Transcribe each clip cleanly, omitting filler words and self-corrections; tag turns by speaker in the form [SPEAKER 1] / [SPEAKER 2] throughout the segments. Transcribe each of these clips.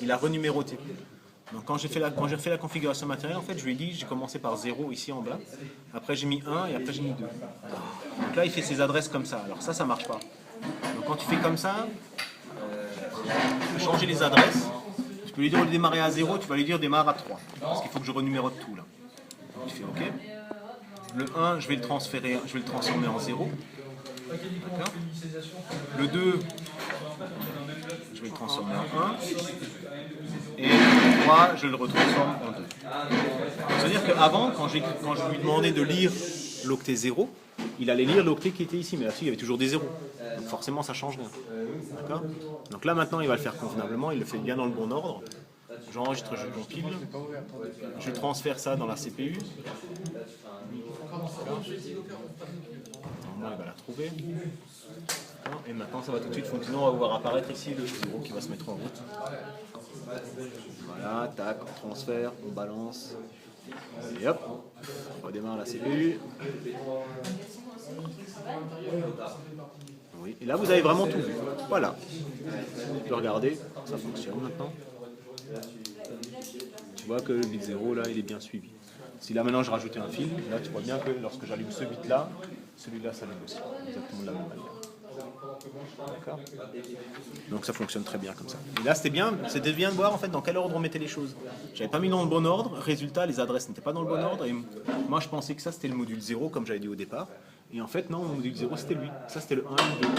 [SPEAKER 1] Il a renuméroté. Donc quand j'ai refait la configuration matérielle, en fait, je lui ai dit, j'ai commencé par 0 ici en bas, après j'ai mis 1 et après j'ai mis 2. Donc là, il fait ses adresses comme ça. Alors ça marche pas. Donc quand tu fais comme ça, tu peux changer les adresses. Tu peux lui dire de démarrer à 0, tu vas lui dire démarre à 3. Parce qu'il faut que je renumérote tout là. Donc tu fais OK. Le 1, je vais le transformer en 0. Le 2, je vais le transformer en 1. Et le 3, je le retransforme en 2. C'est-à-dire qu'avant, quand je lui demandais de lire l'octet 0, il allait lire l'octet qui était ici, mais là-dessus, il y avait toujours des 0. Donc forcément, ça change rien. D'accord ? Donc là, maintenant, il va le faire convenablement, il le fait bien dans le bon ordre. J'enregistre, je compile. Je transfère ça dans la CPU. Normalement, il va la trouver. Et maintenant, ça va tout de suite fonctionner. On va voir apparaître ici le 0 qui va se mettre en route. Voilà, tac, on transfère, on balance. Et hop, on redémarre la CPU. Oui, et là, vous avez vraiment tout vu. Voilà. Vous pouvez regarder, ça fonctionne maintenant. Tu vois que le bit 0, là, il est bien suivi. Si là, maintenant, je rajoutais un fil, là, tu vois bien que lorsque j'allume ce bit-là, celui-là s'allume aussi. Exactement de la même manière. D'accord ? Donc ça fonctionne très bien comme ça. Et là, c'était bien de voir en fait dans quel ordre on mettait les choses. J'avais pas mis dans le bon ordre, résultat, les adresses n'étaient pas dans le bon ordre, et moi je pensais que ça c'était le module 0, comme j'avais dit au départ. Et en fait, non, le module 0 c'était lui. Ça c'était le 1 et le 2.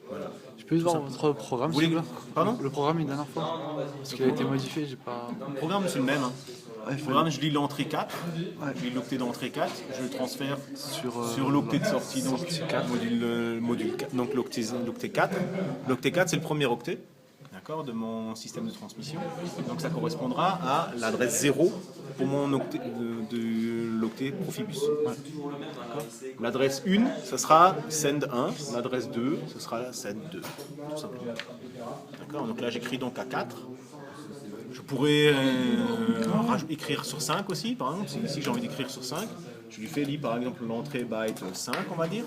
[SPEAKER 1] Voilà.
[SPEAKER 2] Je peux voir votre programme, s'il vous plaît ?
[SPEAKER 1] Pardon ?
[SPEAKER 2] Le programme une dernière fois. Parce qu'il a été modifié, j'ai pas.
[SPEAKER 1] Le programme c'est le même. Hein. Le programme, je lis l'entrée 4, je lis l'octet d'entrée 4, je le transfère sur l'octet de sortie, donc module 4, donc l'octet 4. L'octet 4, c'est le premier octet, d'accord, de mon système de transmission. Donc ça correspondra à l'adresse 0 pour mon octet de l'octet Profibus. L'adresse 1, ce sera send 1, l'adresse 2, ce sera send 2, tout simplement. D'accord, donc là j'écris donc à 4. Je pourrais écrire sur 5 aussi, par exemple. Si j'ai envie d'écrire sur 5, je lui fais lire par exemple l'entrée byte 5, on va dire.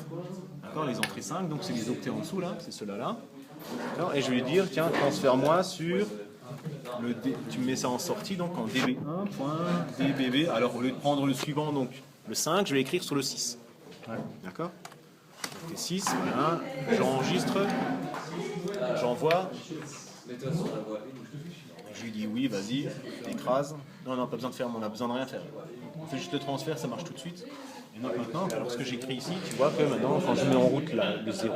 [SPEAKER 1] D'accord, les entrées 5, donc c'est les octets en dessous là, c'est ceux-là. Et je vais lui dire, tiens, transfère-moi sur le tu me mets ça en sortie, donc en db1.dbb. Alors au lieu de prendre le suivant, donc le 5, je vais écrire sur le 6. D'accord ? Donc 6, voilà. J'enregistre, j'envoie. Je lui dis oui, vas-y, écrase. Non, pas besoin de faire, on a besoin de rien faire. On fait juste le transfert, ça marche tout de suite. Et donc maintenant, lorsque j'écris ici, tu vois que maintenant, quand je mets en route le 0,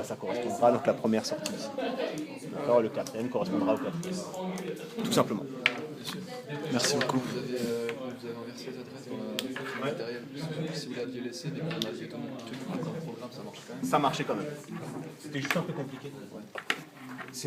[SPEAKER 1] ça correspondra à la première sortie ici. D'accord, le quatrième correspondra au quatrième. Tout simplement.
[SPEAKER 2] Merci beaucoup.
[SPEAKER 3] Vous avez inversé les adresses dans la matériel. Si vous l'aviez laissé, dès qu'on a tenu dans le programme, ça marche quand même.
[SPEAKER 1] Ça marchait quand même. C'était juste un peu compliqué.